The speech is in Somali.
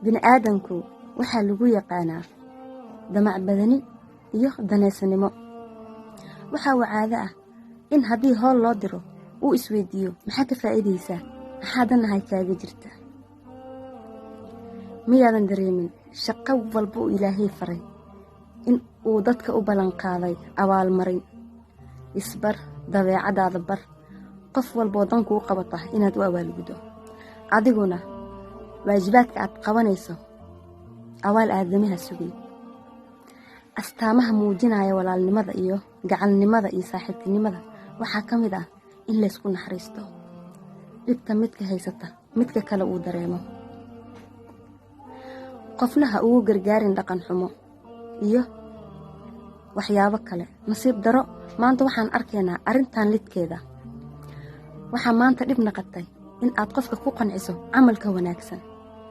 bini'aadanku waxaa lagu yaqaanaa damac badani iyo danaysanimo. waxaa caado ah in haddii howl loo diro uu isweydiiyo maxaa ka faa'iidaysaa, maxaa danahay kaaga jirta. miyaadan dareemin shaqo walba uu Ilaahay faray in uu dadka u ballan qaaday abaalmarin? isbar, dabeecadaada bar, qof walba oo danku u qabata inaad u abaalgudo. adiguna waajibaadka aad qabanayso awaal aadamaha sugay. astaamaha muujinaya walaalnimada iyo gacalnimada iyo saaxiibtinimada waxaa ka mid ah in la isku naxariisto, dhibta midka haysata midka kale uu dareemo, qofna ha ugu gargaarin dhaqan xumo iyo waxyaabo kale. nasiib daro maanta waxaan arkaynaa arrintan lidkeeda. waxaa maanta dhib naqatay in aad qofka ku qanciso camalka wanaagsan.